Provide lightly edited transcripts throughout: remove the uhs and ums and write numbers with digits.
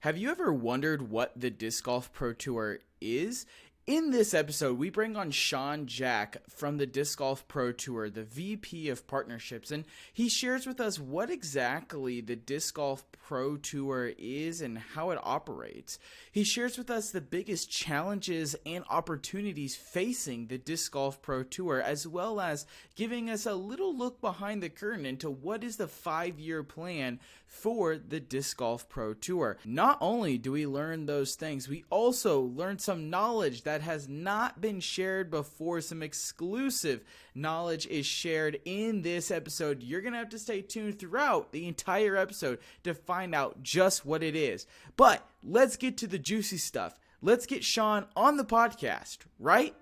Have you ever wondered what the Disc Golf Pro Tour is? In this episode, we bring on Jon Reker from the Disc Golf Pro Tour, the VP of Partnerships, and he shares with us what exactly the Disc Golf Pro Tour is and how it operates. He shares with us the biggest challenges and opportunities facing the Disc Golf Pro Tour, as well as giving us a little look behind the curtain into what is the 5-year plan for the Disc Golf Pro Tour. Not only do we learn those things, we also learn some knowledge that has not been shared before. Some exclusive knowledge is shared in this episode. You're going to have to stay tuned throughout the entire episode to find out just what it is. But let's get to the juicy stuff. Let's get Jon on the podcast right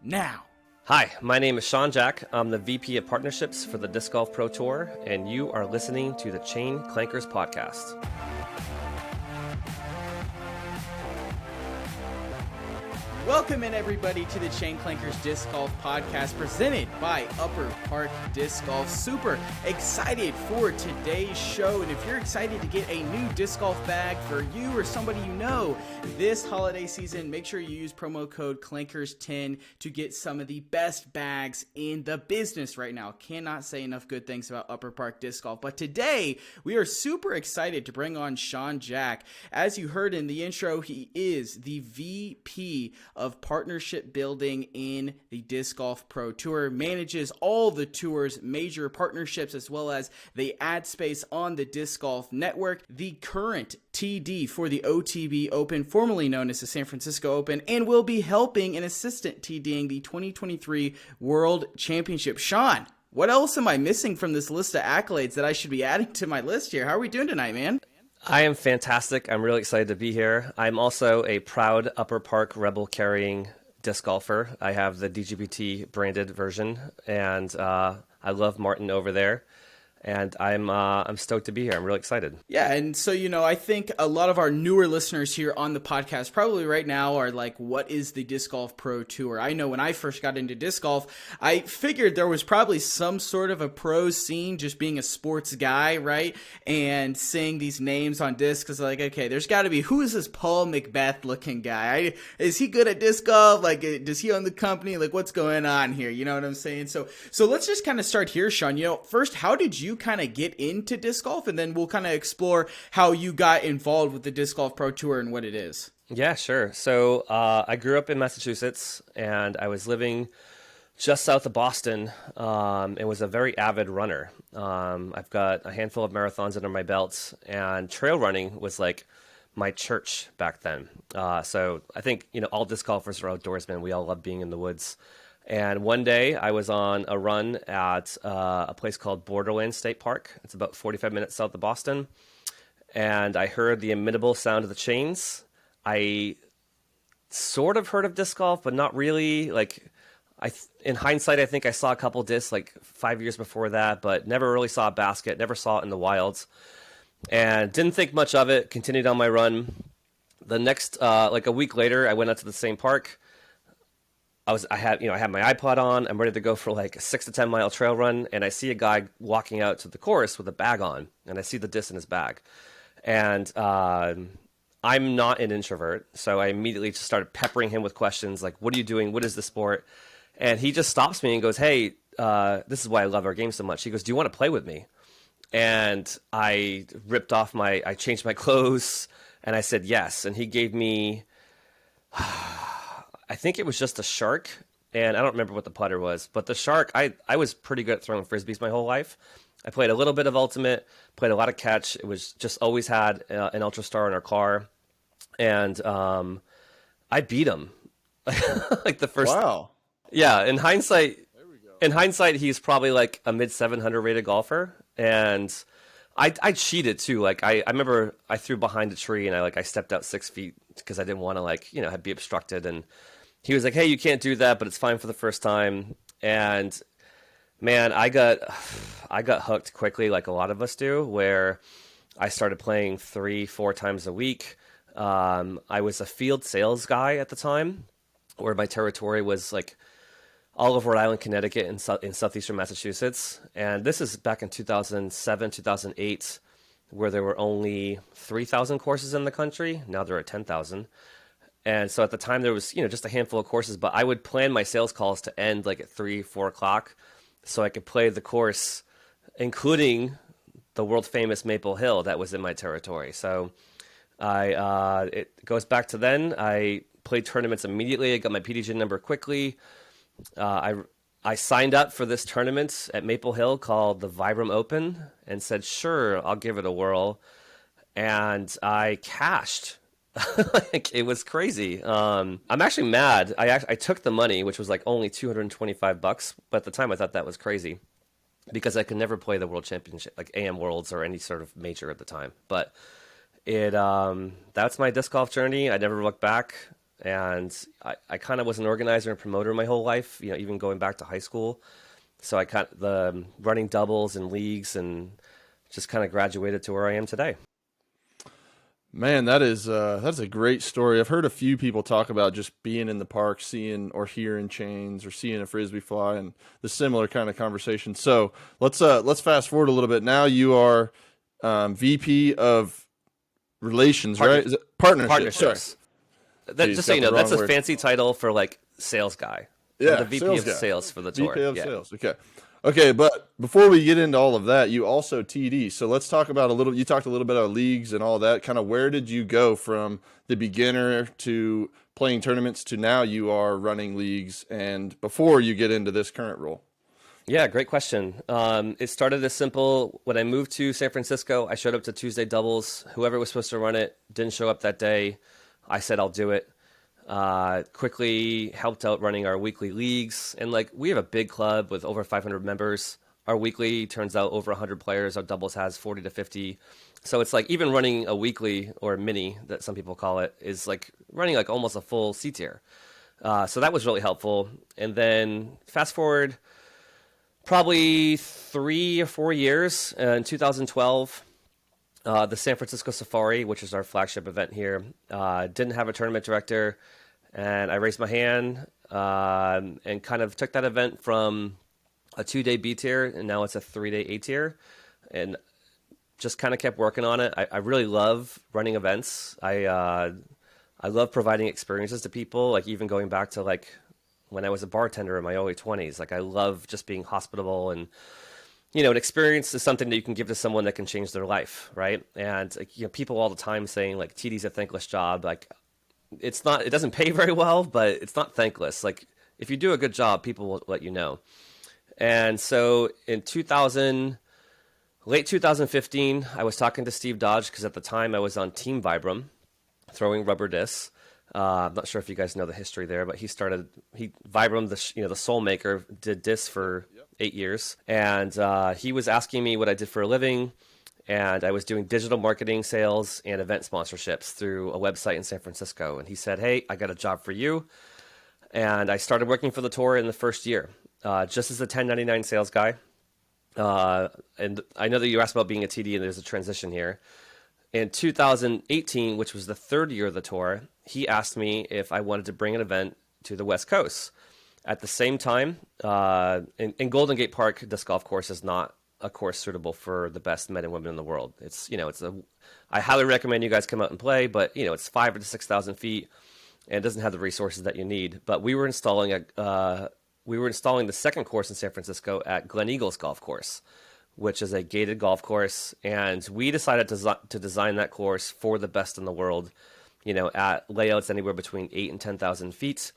now. Hi, my name is Jon Reker. I'm the VP of Partnerships for the Disc Golf Pro Tour, and you are listening to the Chain Clankers podcast. Welcome in, everybody, to the Chain Clankers Disc Golf Podcast presented by Upper Park Disc Golf. Super excited for today's show, and if you're excited to get a new disc golf bag for you or somebody you know this holiday season, make sure you use promo code CLANKERS10 to get some of the best bags in the business right now. Cannot say enough good things about Upper Park Disc Golf, but today we are super excited to bring on Jon Reker. As you heard in the intro, he is the VP of partnership building in the Disc Golf Pro Tour, manages all the tour's major partnerships as well as the ad space on the Disc Golf Network, the current TD for the OTB Open, formerly known as the San Francisco Open, and will be helping an assistant TDing the 2023 World Championship. Jon, what else am I missing from this list of accolades that I should be adding to my list here? How are we doing tonight, man? I am fantastic. I'm really excited to be here. I'm also a proud Upper Park Rebel carrying disc golfer. I have the DGBT branded version, and I love Martin over there. And I'm stoked to be here. I'm really excited. Yeah, and so, I think a lot of our newer listeners here on the podcast probably right now are like, what is the Disc Golf Pro Tour? I know when I first got into disc golf, I figured there was probably some sort of a pro scene, just being a sports guy, right? And seeing these names on discs is like, okay, there's got to be, who is this Paul Macbeth looking guy? Is he good at disc golf? Like, does he own the company? Like, what's going on here? You know what I'm saying? So let's just kind of start here, Jon. First, how did you kind of get into disc golf, and then we'll kind of explore how you got involved with the Disc Golf Pro Tour and what it is. Yeah, sure. So I grew up in Massachusetts, and I was living just south of Boston, and was a very avid runner. I've got a handful of marathons under my belt, and trail running was like my church back then. So I think, all disc golfers are outdoorsmen. We all love being in the woods. And one day I was on a run at a place called Borderland State Park. It's about 45 minutes south of Boston. And I heard the inimitable sound of the chains. I sort of heard of disc golf, but not really. In hindsight, I think I saw a couple discs like 5 years before that, but never really saw a basket, never saw it in the wilds. And didn't think much of it, continued on my run. The next, a week later, I went out to the same park. I had my iPod on. I'm ready to go for like a 6 to 10 mile trail run, and I see a guy walking out to the course with a bag on, and I see the disc in his bag. And I'm not an introvert, so I immediately just started peppering him with questions like, "What are you doing? What is the sport?" And he just stops me and goes, "Hey, this is why I love our game so much." He goes, "Do you want to play with me?" And I I changed my clothes, and I said yes. And he gave me. I think it was just a shark, and I don't remember what the putter was, but the shark, I was pretty good at throwing frisbees my whole life. I played a little bit of ultimate, played a lot of catch. It was just always had an Ultra Star in our car, and I beat him like the first. Wow. Yeah, in hindsight, he's probably like a mid 700 rated golfer, and I cheated too. Like I remember I threw behind a tree and I stepped out 6 feet because I didn't want to be obstructed, and he was like, "Hey, you can't do that, but it's fine for the first time." And man, I got hooked quickly, like a lot of us do, where I started playing 3-4 times a week. I was a field sales guy at the time, where my territory was like all over Rhode Island, Connecticut, and in southeastern Massachusetts. And this is back in 2007, 2008. where there were only 3,000 courses in the country. Now there are 10,000. And so at the time there was, just a handful of courses, but I would plan my sales calls to end like at 3, 4 o'clock so I could play the course, including the world famous Maple Hill that was in my territory. So it goes back to then. I played tournaments immediately. I got my PDG number quickly. I signed up for this tournament at Maple Hill called the Vibram Open and said, sure, I'll give it a whirl. And I cashed. Like, it was crazy. I'm actually mad. I took the money, which was like only $225, but at the time I thought that was crazy because I could never play the World Championship, like AM Worlds or any sort of major at the time. But that's my disc golf journey. I never looked back. And I kind of was an organizer and promoter my whole life, even going back to high school. So I kind of the running doubles and leagues and just kind of graduated to where I am today. Man, that's a great story. I've heard a few people talk about just being in the park, seeing or hearing chains or seeing a frisbee fly, and the similar kind of conversation. So let's fast forward a little bit. Now you are VP of Relations, right? Is it Partnerships? Just so you know, that's a fancy title for like sales guy. Yeah, I'm the VP of sales for the tour. VP of sales. Okay, but before we get into all of that, you also TD. So let's talk about you talked a little bit about leagues and all that. Kind of where did you go from the beginner to playing tournaments to now you are running leagues, and before you get into this current role? Yeah, great question. It started as simple. When I moved to San Francisco, I showed up to Tuesday doubles. Whoever was supposed to run it didn't show up that day. I said, I'll do it. Quickly helped out running our weekly leagues. And like, we have a big club with over 500 members. Our weekly turns out over 100 players. Our doubles has 40 to 50. So it's like even running a weekly or mini that some people call it is like running like almost a full C tier. So that was really helpful. And then fast forward probably 3 or 4 years in 2012, the San Francisco Safari, which is our flagship event here, didn't have a tournament director, and I raised my hand and kind of took that event from a 2-day B tier, and now it's a 3-day A tier, and just kind of kept working on it. I really love running events. I love providing experiences to people, like even going back to like when I was a bartender in my early 20s. Like I love just being hospitable, and an experience is something that you can give to someone that can change their life, right? And people all the time saying like TD's a thankless job. Like it doesn't pay very well, but it's not thankless. Like if you do a good job, people will let you know. And so in late 2015, I was talking to Steve Dodge because at the time I was on Team Vibram, throwing rubber discs. I'm not sure if you guys know the history there, but Vibram, the soul maker, did discs for 8 years. And he was asking me what I did for a living. And I was doing digital marketing, sales, and event sponsorships through a website in San Francisco. And he said, hey, I got a job for you. And I started working for the tour in the first year, just as a 1099 sales guy. And I know that you asked about being a TD, and there's a transition here. In 2018, which was the third year of the tour, he asked me if I wanted to bring an event to the West Coast. At the same time, in Golden Gate Park, disc golf course is not a course suitable for the best men and women in the world. I highly recommend you guys come out and play, but it's 5,000 to 6,000 feet, and it doesn't have the resources that you need. But we were installing the second course in San Francisco at Glen Eagles Golf Course, which is a gated golf course, and we decided to design that course for the best in the world, at layouts anywhere between 8,000 and 10,000 feet.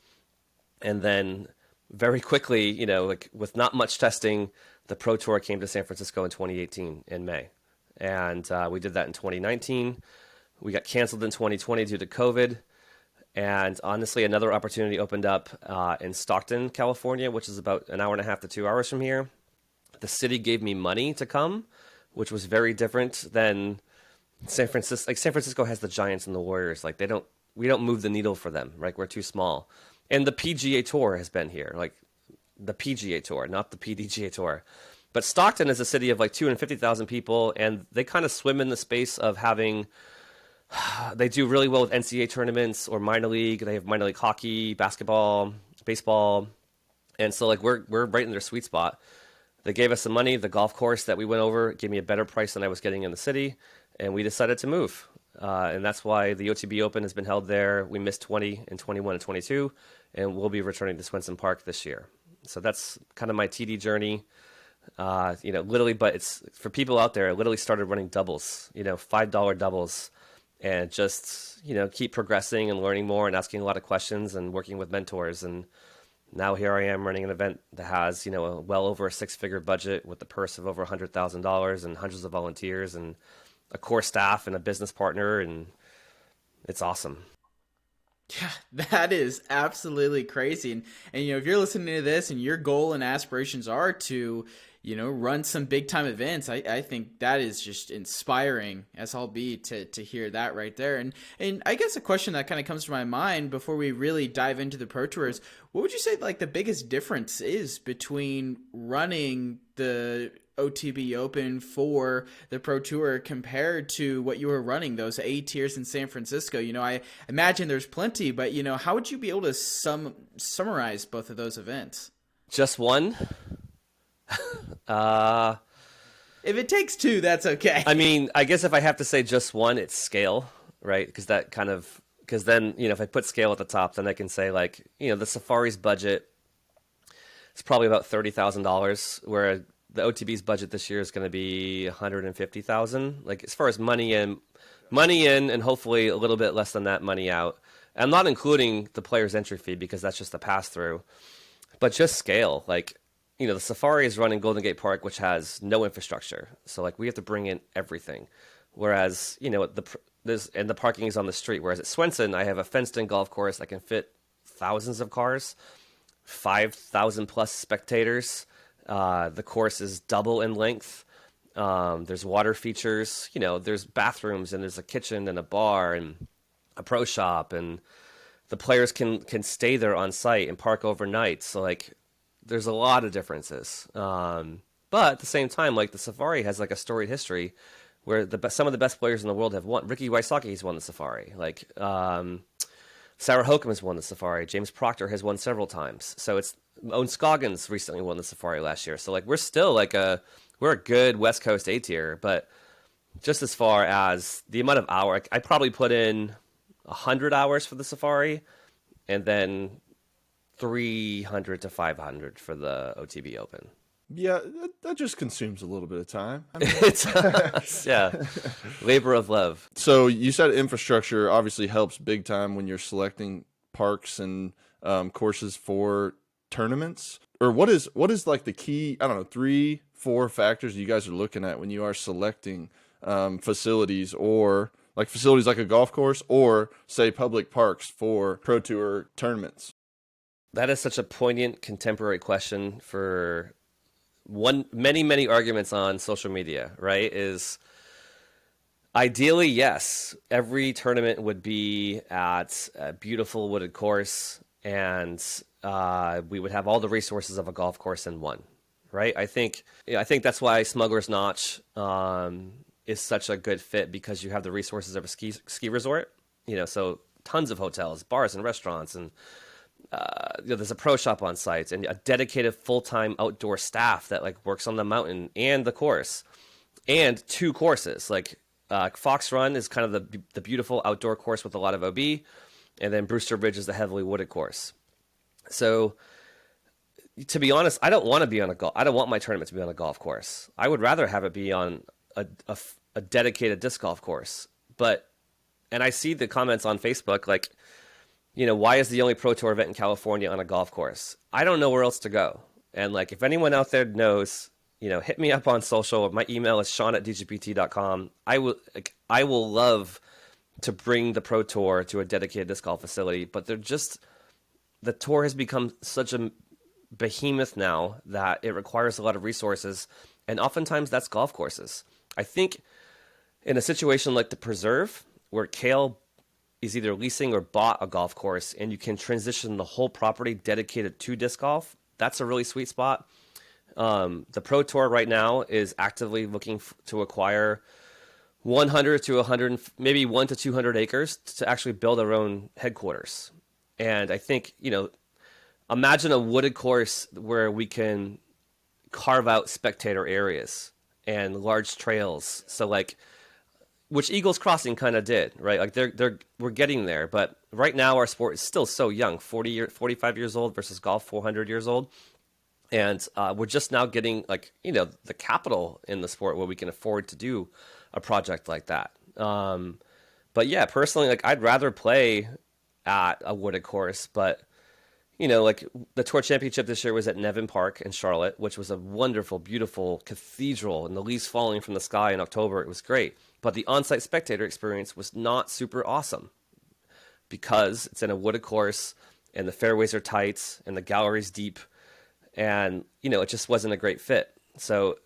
And then very quickly, with not much testing, the Pro Tour came to San Francisco in 2018 in May. And we did that in 2019. We got canceled in 2020 due to COVID. And honestly, another opportunity opened up in Stockton, California, which is about an hour and a half to 2 hours from here. The city gave me money to come, which was very different than San Francisco. Like San Francisco has the Giants and the Warriors. Like we don't move the needle for them. Right, we're too small. And the PGA Tour has been here, like the PGA Tour, not the PDGA Tour. But Stockton is a city of like 250,000 people, and they kind of swim in the space of having. They do really well with NCAA tournaments or minor league. They have minor league hockey, basketball, baseball, and so like we're right in their sweet spot. They gave us some money. The golf course that we went over gave me a better price than I was getting in the city. and we decided to move. And that's why the OTB Open has been held there. We missed 20 and 21 and 22, and we'll be returning to Swenson Park this year. So that's kind of my TD journey. Literally, but it's for people out there, I literally started running doubles, $5 doubles, and just, keep progressing and learning more and asking a lot of questions and working with mentors. And now here I am running an event that has, well over a 6-figure budget with a purse of over $100,000 and hundreds of volunteers and a core staff and a business partner. And it's awesome. Yeah, that is absolutely crazy. And if you're listening to this and your goal and aspirations are to, run some big time events, I think that is just inspiring as all be to hear that right there. And I guess a question that kind of comes to my mind before we really dive into the Pro Tours, what would you say like the biggest difference is between running the OTB Open for the Pro Tour compared to what you were running those A tiers in San Francisco? I imagine there's plenty, but how would you be able to summarize both of those events? Just one? If it takes two, that's okay. I mean, I guess if I have to say just one, it's scale, right? Because then, if I put scale at the top, then I can say like, the Safari's budget is probably about $30,000, where the OTB's budget this year is going to be $150,000. Like as far as money in, and hopefully a little bit less than that money out. I'm not including the player's entry fee because that's just a pass through, but just scale. Like, the Safari is running Golden Gate Park, which has no infrastructure. So like we have to bring in everything. Whereas, the parking is on the street. Whereas at Swenson, I have a fenced in golf course that can fit thousands of cars, 5,000 plus spectators. The course is double in length. There's water features, there's bathrooms and there's a kitchen and a bar and a pro shop, and the players can stay there on site and park overnight. So like, there's a lot of differences. But at the same time, like the Safari has like a storied history where some of the best players in the world have won. Ricky Wysocki's won the Safari. Like, Sarah Hokum has won the Safari. James Proctor has won several times. So Owen Scoggins recently won the Safari last year. So like we're still like we're a good West Coast A tier, but just as far as the amount of hour, I probably put in 100 hours for the Safari, and then 300 to 500 for the OTB Open. Yeah, that just consumes a little bit of time. It's yeah, labor of love. So you said infrastructure obviously helps big time when you're selecting parks and courses for tournaments. Or what is like the key, 3-4 factors you guys are looking at when you are selecting facilities, or like facilities like a golf course or say public parks for Pro Tour tournaments? That is such a poignant contemporary question for many arguments on social media, right? Is ideally, yes, every tournament would be at a beautiful wooded course, and we would have all the resources of a golf course in one, right? I think that's why Smuggler's Notch is such a good fit, because you have the resources of a ski resort, so tons of hotels, bars, and restaurants, and there's a pro shop on site and a dedicated full-time outdoor staff that like works on the mountain and the course, and 2 courses. Like Fox Run is kind of the beautiful outdoor course with a lot of OB, and then Brewster Ridge is the heavily wooded course. So to be honest, I don't want my tournament to be on a golf course. I would rather have it be on a dedicated disc golf course. And I see the comments on Facebook like, why is the only Pro Tour event in California on a golf course? I don't know where else to go. And like, if anyone out there knows, hit me up on social. My email is sean@dgpt.com. I will love to bring the Pro Tour to a dedicated disc golf facility, but the tour has become such a behemoth now that it requires a lot of resources, and oftentimes that's golf courses. I think in a situation like the Preserve, where Kale is either leasing or bought a golf course, and you can transition the whole property dedicated to disc golf, that's a really sweet spot. The Pro Tour right now is actively looking to acquire 100 to 100, maybe 1 to 200 acres to actually build their own headquarters. And I think, imagine a wooded course where we can carve out spectator areas and large trails. So like, which Eagles Crossing kind of did, right? Like we're getting there, but right now our sport is still so young, 45 years old versus golf 400 years old. And we're just now getting like, the capital in the sport where we can afford to do a project like that. But yeah, personally, like I'd rather play at a wooded course, but like the Tour Championship this year was at Nevin Park in Charlotte, which was a wonderful, beautiful cathedral, and the leaves falling from the sky in October. It was great. But the on-site spectator experience was not super awesome because it's in a wooded course and the fairways are tight and the gallery's deep, and it just wasn't a great fit. So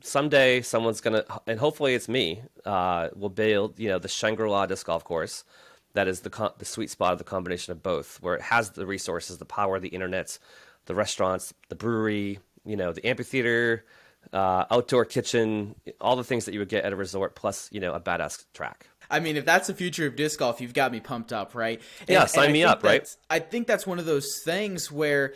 someday someone's gonna, and hopefully it's me, will build the Shangri-La disc golf course that is the sweet spot of the combination of both, where it has the resources, the power, the internet, the restaurants, the brewery, the amphitheater, outdoor kitchen, all the things that you would get at a resort, plus a badass track. I mean, if that's the future of disc golf, you've got me pumped up, right? Yeah, sign me up, right? I think that's one of those things where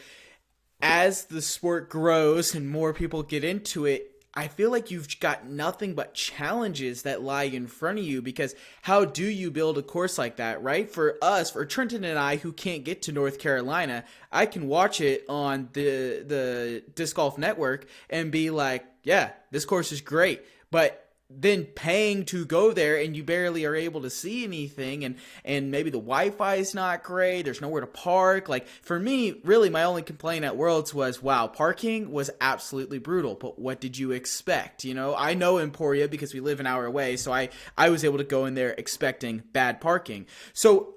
as the sport grows and more people get into it, I feel like you've got nothing but challenges that lie in front of you, because how do you build a course like that, right? For us, for Trenton and I who can't get to North Carolina, I can watch it on the Disc Golf Network and be like, yeah, this course is great. But then paying to go there and you barely are able to see anything, and maybe the Wi-Fi is not great, there's nowhere to park. Like for me, really my only complaint at Worlds was, wow, parking was absolutely brutal. But what did you expect? I know Emporia because we live an hour away, so I was able to go in there expecting bad parking. So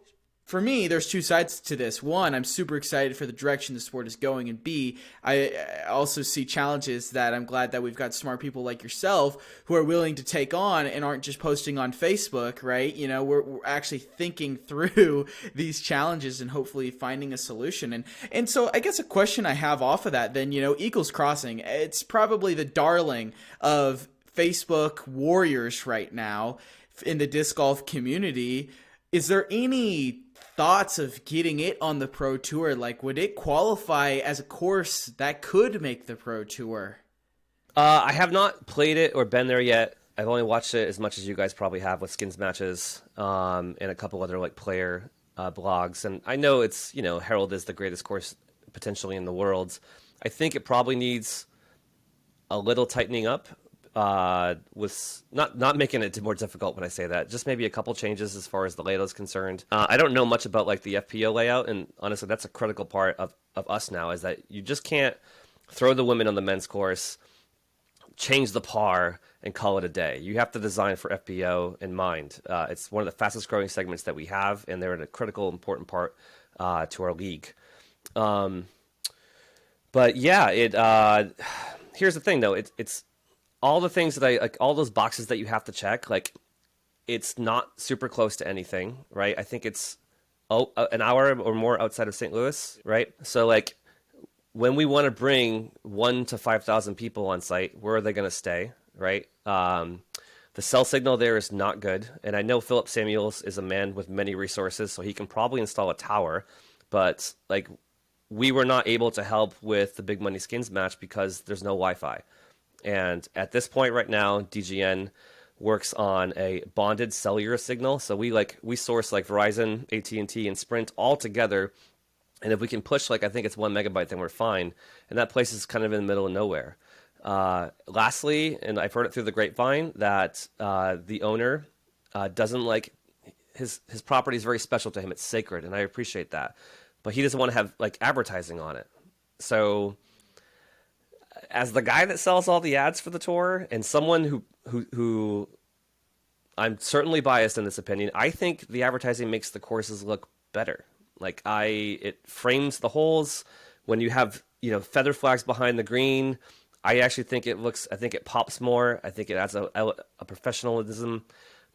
for me, there's two sides to this. One, I'm super excited for the direction the sport is going, and B, I also see challenges that I'm glad that we've got smart people like yourself who are willing to take on and aren't just posting on Facebook, right? We're actually thinking through these challenges and hopefully finding a solution. And so I guess a question I have off of that then, Eagles Crossing, it's probably the darling of Facebook warriors right now in the disc golf community. Is there any thoughts of getting it on the Pro Tour? Like, would it qualify as a course that could make the Pro Tour? I have not played it or been there yet. I've only watched it as much as you guys probably have with skins matches, and a couple other like player blogs. And I know it's, Herald is the greatest course potentially in the world. I think it probably needs a little tightening up. Was not making it more difficult when I say that, just maybe a couple changes as far as the layout is concerned. I don't know much about like the FPO layout, and honestly, that's a critical part of us now, is that you just can't throw the women on the men's course, change the par, and call it a day. You have to design for FPO in mind. It's one of the fastest growing segments that we have, and they're a critical, important part to our league. But yeah, here's the thing though, it's all the things that like, all those boxes that you have to check, like it's not super close to anything, right? I think it's an hour or more outside of St. Louis, right? So like when we want to bring 1,000 to 5,000 people on site, where are they going to stay, right? The cell signal there is not good. And I know Philip Samuels is a man with many resources, so he can probably install a tower, but like we were not able to help with the Big Money Skins match because there's no Wi-Fi. And at this point right now, DGN works on a bonded cellular signal. So we source like Verizon, AT&T, and Sprint all together. And if we can push I think it's 1 megabyte, then we're fine. And that place is kind of in the middle of nowhere. Lastly, and I've heard it through the grapevine, that the owner doesn't like his property is very special to him. It's sacred, and I appreciate that. But he doesn't want to have like advertising on it. So as the guy that sells all the ads for the tour, and someone who I'm certainly biased in this opinion, I think the advertising makes the courses look better. Like it frames the holes when you have, feather flags behind the green. I actually think it pops more. I think it adds a professionalism.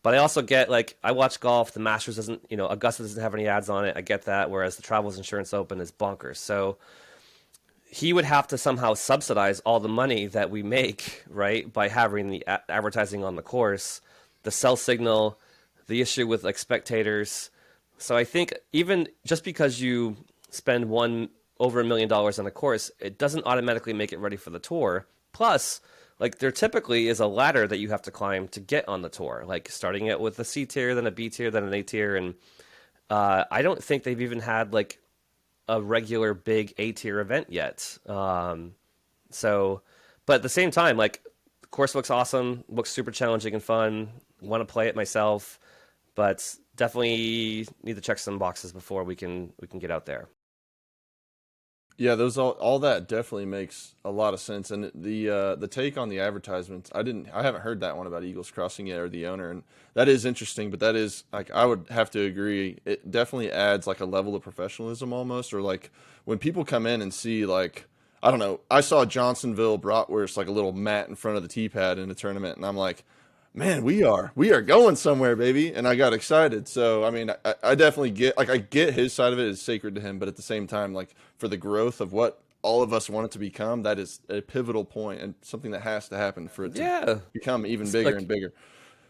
But I also get I watch golf. The Masters doesn't, Augusta doesn't have any ads on it. I get that. Whereas the Travelers Insurance Open is bonkers. So he would have to somehow subsidize all the money that we make, right, by having the advertising on the course, the cell signal, the issue with spectators. So I think even just because you spend over $1 million on a course, it doesn't automatically make it ready for the tour. Plus, like there typically is a ladder that you have to climb to get on the tour, like starting it with a C tier, then a B tier, then an A tier. And I don't think they've even had like a regular big A tier event yet. So, but at the same time, like the course looks awesome, looks super challenging and fun. Want to play it myself, but definitely need to check some boxes before we can get out there. Yeah, those all that definitely makes a lot of sense. And the take on the advertisements, I haven't heard that one about Eagles Crossing yet, or the owner, and that is interesting. But that is, like, I would have to agree, it definitely adds like a level of professionalism almost, or like when people come in and see, like, I don't know, I saw Johnsonville Bratwurst, like a little mat in front of the tee pad in a tournament, and I'm like, man, we are going somewhere, baby. And I got excited. So, I mean, I definitely I get his side of it is sacred to him, but at the same time, like for the growth of what all of us want it to become, that is a pivotal point and something that has to happen for it to become even bigger and bigger.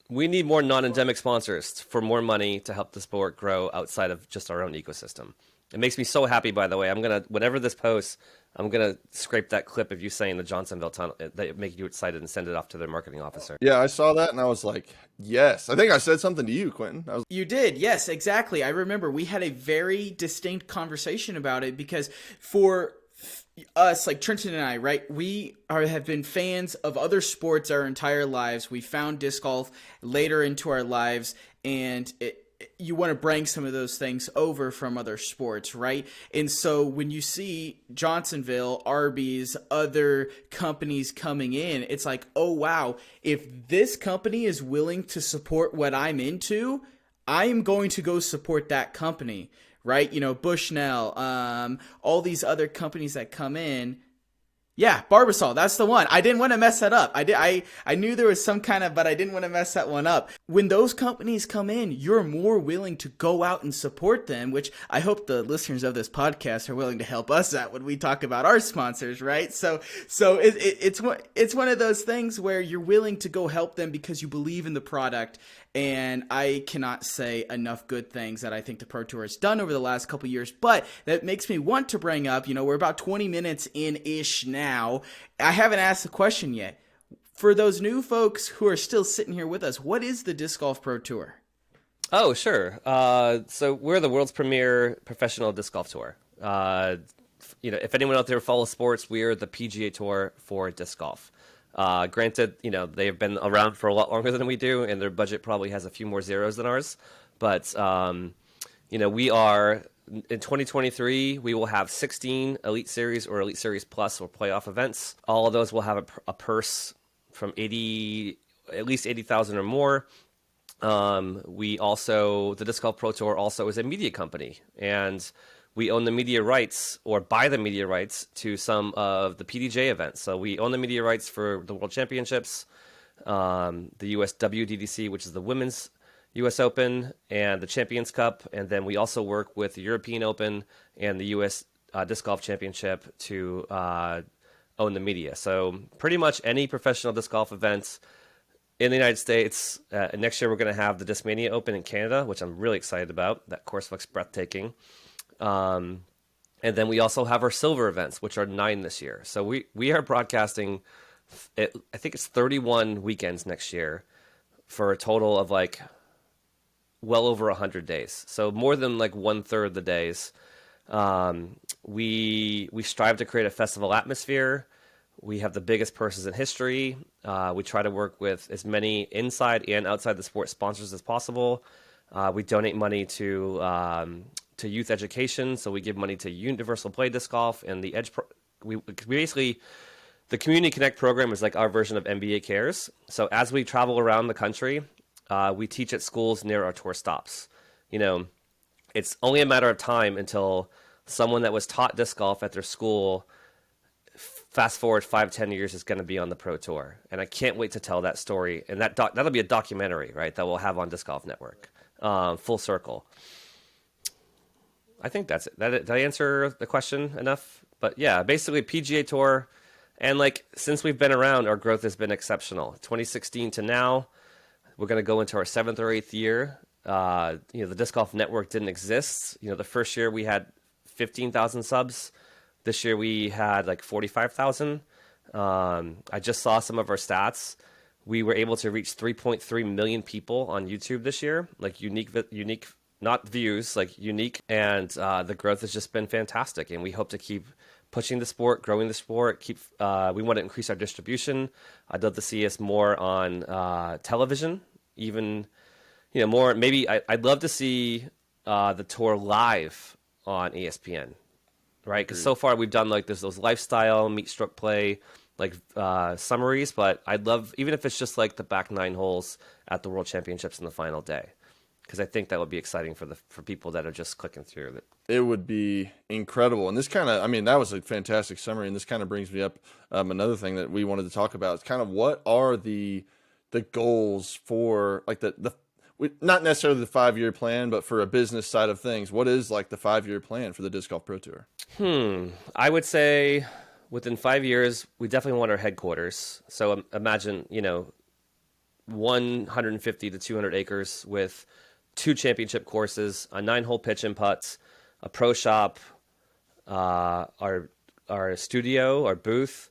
We need more non-endemic sponsors for more money to help the sport grow outside of just our own ecosystem. It makes me so happy, by the way. Whenever this posts, I'm going to scrape that clip of you saying the Johnsonville tunnel that make you excited and send it off to their marketing officer. Yeah, I saw that and I was like, yes. I think I said something to you, Quentin. You did. Yes, exactly. I remember we had a very distinct conversation about it because for us, like Trenton and I, right, have been fans of other sports our entire lives. We found disc golf later into our lives, and you want to bring some of those things over from other sports, right? And so when you see Johnsonville, Arby's, other companies coming in, it's like, oh, wow, if this company is willing to support what I'm into, I am going to go support that company, right? You know, Bushnell, all these other companies that come in. Yeah, Barbasol, that's the one. I didn't want to mess that up. I knew there was some kind of, but I didn't want to mess that one up. When those companies come in, you're more willing to go out and support them, which I hope the listeners of this podcast are willing to help us out when we talk about our sponsors, right? So it's one of those things where you're willing to go help them because you believe in the product. And I cannot say enough good things that I think the Pro Tour has done over the last couple of years. But that makes me want to bring up, we're about 20 minutes in-ish now. I haven't asked the question yet. For those new folks who are still sitting here with us, what is the Disc Golf Pro Tour? Oh, sure. So we're the world's premier professional disc golf tour. If anyone out there follows sports, we're the PGA Tour for disc golf. Granted, they've been around for a lot longer than we do, and their budget probably has a few more zeros than ours. But, we are, in 2023, we will have 16 Elite Series or Elite Series Plus or playoff events. All of those will have a purse from at least 80,000 or more. The Disc Golf Pro Tour also is a media company, and we own the media rights or buy the media rights to some of the PDJ events. So we own the media rights for the World Championships, the US WDDC, which is the Women's US Open, and the Champions Cup. And then we also work with the European Open and the US Disc Golf Championship to own the media. So pretty much any professional disc golf event in the United States. Next year we're going to have the Discmania Open in Canada, which I'm really excited about. That course looks breathtaking. And then we also have our silver events, which are 9 this year. So we are broadcasting, I think it's 31 weekends next year for a total of like well over 100 days. So more than like 1/3 of the days. We strive to create a festival atmosphere. We have the biggest purses in history. We try to work with as many inside and outside the sport sponsors as possible. We donate money to youth education, so we give money to Universal Play Disc Golf and the Edge. We basically, the Community Connect program is like our version of NBA Cares. So as we travel around the country, we teach at schools near our tour stops. It's only a matter of time until someone that was taught disc golf at their school, fast forward 5-10 years, is going to be on the Pro Tour, and I can't wait to tell that story. And that'll be a documentary, right? That we'll have on Disc Golf Network, full circle. I think that's it. Did I answer the question enough? But yeah, basically PGA Tour, and like since we've been around, our growth has been exceptional. 2016 to now, we're going to go into our 7th or 8th year. The Disc Golf Network didn't exist. The first year we had 15,000 subs. This year we had like 45,000. I just saw some of our stats. We were able to reach 3.3 million people on YouTube this year, like unique, not views, like unique. And the growth has just been fantastic. And we hope to keep pushing the sport, growing the sport. We want to increase our distribution. I'd love to see us more on television, even, more. Maybe I'd love to see the tour live on ESPN, right? Because so far we've done like those lifestyle meet stroke play like summaries, but I'd love, even if it's just like the back 9 holes at the World Championships in the final day, because I think that would be exciting for people that are just clicking through it. It would be incredible. And this kind of, that was a fantastic summary. And this kind of brings me up another thing that we wanted to talk about. It's kind of what are the goals for like not necessarily the 5-year plan, but for a business side of things. What is like the 5-year plan for the Disc Golf Pro Tour? I would say within 5 years, we definitely want our headquarters. So imagine, 150 to 200 acres with 2 championship courses, a 9-hole pitch and putts, a pro shop, our studio, our booth.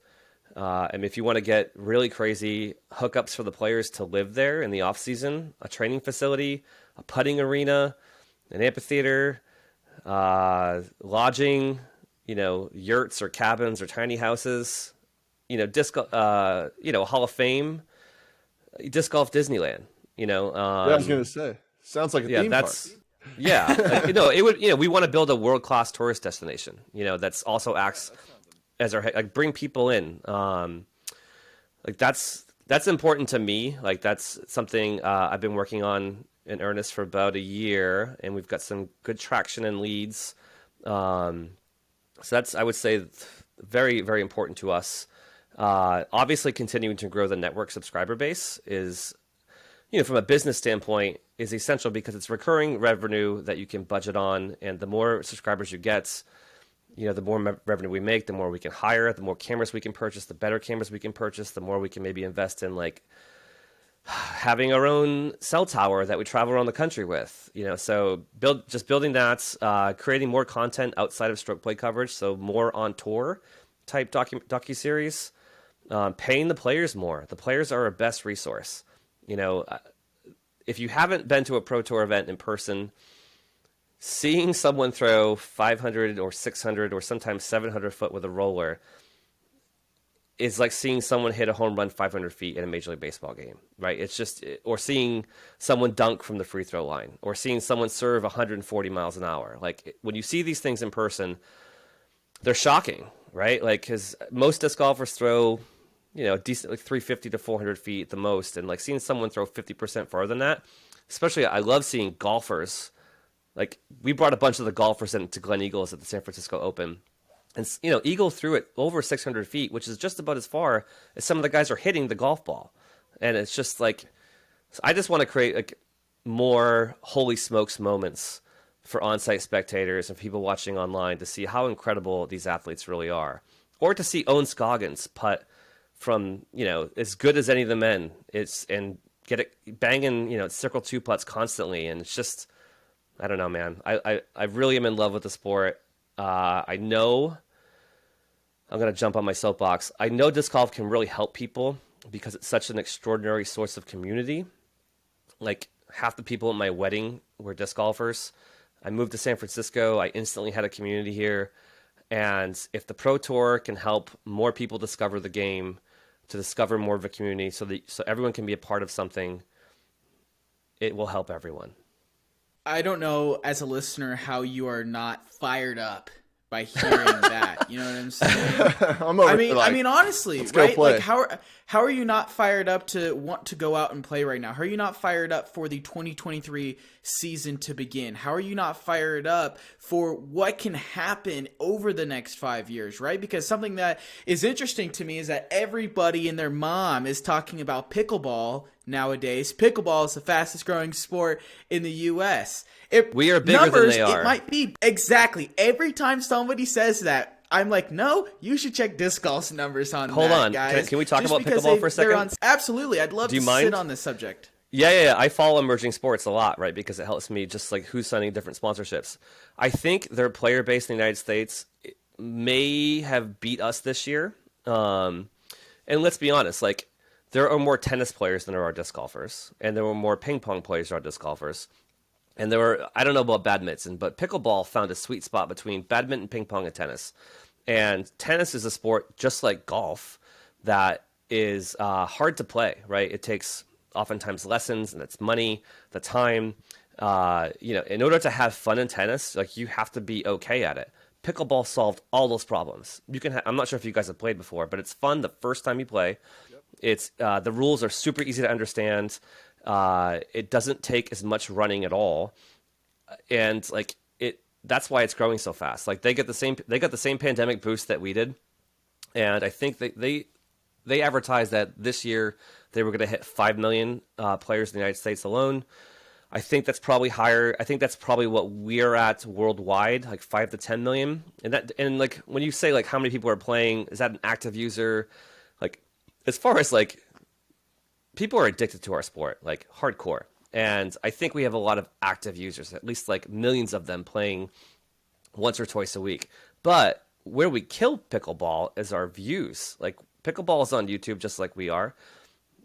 And if you want to get really crazy, hookups for the players to live there in the off season, a training facility, a putting arena, an amphitheater, lodging, yurts or cabins or tiny houses, a Hall of Fame, disc golf Disneyland, I was going to say, sounds like a theme park. Yeah. It would, we want to build a world-class tourist destination, that's also acts as our, like, bring people in. Like that's important to me. Like that's something I've been working on in earnest for about a year, and we've got some good traction and leads. So that's, I would say, very, very important to us. Obviously, continuing to grow the network subscriber base is, from a business standpoint, is essential because it's recurring revenue that you can budget on, and the more subscribers you get, the more revenue we make, the more we can hire, the more cameras we can purchase, the better cameras we can purchase, the more we can maybe invest in like having our own cell tower that we travel around the country with, so building that, creating more content outside of stroke play coverage. So more on tour type docuseries, paying the players more. The players are our best resource. If you haven't been to a Pro Tour event in person, seeing someone throw 500 or 600 or sometimes 700 foot with a roller is like seeing someone hit a home run 500 feet in a Major League Baseball game, right? It's just, or seeing someone dunk from the free throw line, or seeing someone serve 140 miles an hour. Like when you see these things in person, they're shocking, right? Like, because most disc golfers throw, decent, like 350 to 400 feet the most, and like seeing someone throw 50% farther than that, especially I love seeing golfers. Like we brought a bunch of the golfers into Glen Eagles at the San Francisco Open. And, Eagle threw it over 600 feet, which is just about as far as some of the guys are hitting the golf ball. And it's just like, I just want to create like more holy smokes moments for on-site spectators and people watching online to see how incredible these athletes really are. Or to see Owen Scoggins putt from, as good as any of the men. And get it banging, circle 2 putts constantly. And it's just, I don't know, man. I really am in love with the sport. I know, I'm going to jump on my soapbox. I know disc golf can really help people because it's such an extraordinary source of community. Like half the people at my wedding were disc golfers. I moved to San Francisco. I instantly had a community here. And if the Pro Tour can help more people discover the game, to discover more of a community so everyone can be a part of something, it will help everyone. I don't know, as a listener, how you are not fired up by hearing that. You know what I'm saying? I mean, honestly, right? Like, how are you not fired up to want to go out and play right now? How are you not fired up for the 2023 season to begin? How are you not fired up for what can happen over the next 5 years, right? Because something that is interesting to me is that everybody and their mom is talking about pickleball nowadays. Pickleball is the fastest growing sport in the U.S. We are bigger than they are. It might be. Exactly. Every time somebody says that, I'm like, no, you should check disc golf's numbers on Hold on, guys. Can we talk about pickleball for a second? Absolutely. I'd love to sit on this subject. Yeah. I follow emerging sports a lot, right? Because it helps me just like who's signing different sponsorships. I think their player base in the United States may have beat us this year. And let's be honest, like there are more tennis players than there are disc golfers, and there were more ping pong players than there are disc golfers. And there were, I don't know about badminton, but pickleball found a sweet spot between badminton, ping pong, and tennis. And tennis is a sport just like golf that is hard to play, right? It takes oftentimes lessons, and it's money, the time. In order to have fun in tennis, like you have to be okay at it. Pickleball solved all those problems. You can. I'm not sure if you guys have played before, but it's fun the first time you play. Yep. It's the rules are super easy to understand. It doesn't take as much running at all, and like it. That's why it's growing so fast. Like they got the same pandemic boost that we did, and I think they advertised that this year they were going to hit 5 million players in the United States alone. I think that's probably higher. I think that's probably what we're at worldwide, like 5 to 10 million. And like when you say like how many people are playing, is that an active user? Like as far as like people are addicted to our sport, like hardcore. And I think we have a lot of active users, at least like millions of them playing once or twice a week. But where we kill pickleball is our views. Like pickleball is on YouTube just like we are.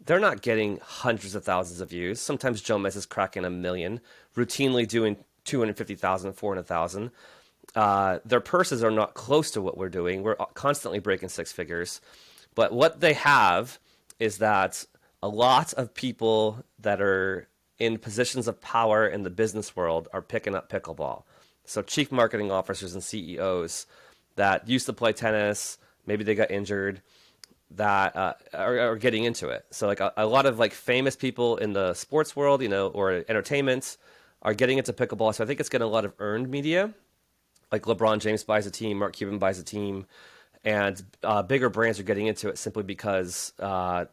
They're not getting hundreds of thousands of views. Sometimes Joe Mez is cracking 1 million, routinely doing 250,000, 400,000. Their purses are not close to what we're doing. We're constantly breaking 6 figures. But what they have is that a lot of people that are in positions of power in the business world are picking up pickleball. So chief marketing officers and CEOs that used to play tennis, maybe they got injured, that are getting into it. So like a lot of like famous people in the sports world, or entertainment are getting into pickleball. So I think it's getting a lot of earned media. Like LeBron James buys a team, Mark Cuban buys a team, and bigger brands are getting into it simply because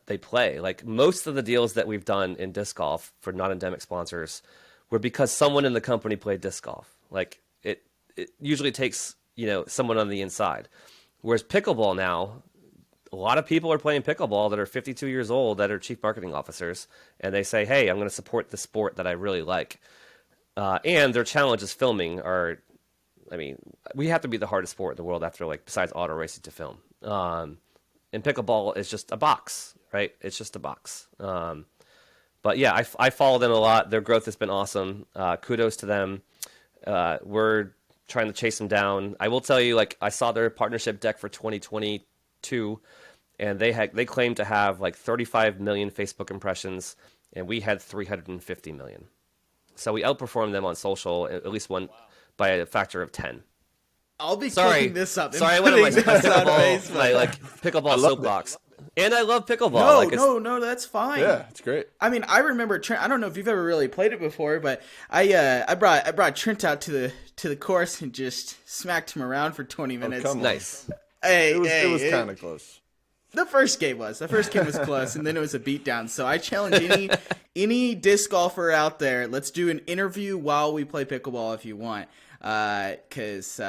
they play. Like most of the deals that we've done in disc golf for non-endemic sponsors were because someone in the company played disc golf. Like it usually takes, someone on the inside. Whereas pickleball now, a lot of people are playing pickleball that are 52 years old that are chief marketing officers, and they say, hey, I'm going to support the sport that I really like. And their challenge is filming we have to be the hardest sport in the world after, like, besides auto racing to film. And pickleball is just a box, right? It's just a box. But yeah, I follow them a lot. Their growth has been awesome. Kudos to them. We're trying to chase them down. I will tell you, like, I saw their partnership deck for 2022, and they claimed to have like 35 million Facebook impressions, and we had 350 million. So we outperformed them on social, at least one by a factor of 10. I'll be clicking this up. Sorry, I went on my pickleball soapbox. And I love pickleball. No, that's fine. Yeah, it's great. I mean, I remember Trent. I don't know if you've ever really played it before, but I brought Trent out to the course and just smacked him around for 20 minutes. Nice. It was kind of close. The first game was close, and then it was a beatdown. So I challenge any disc golfer out there. Let's do an interview while we play pickleball if you want, because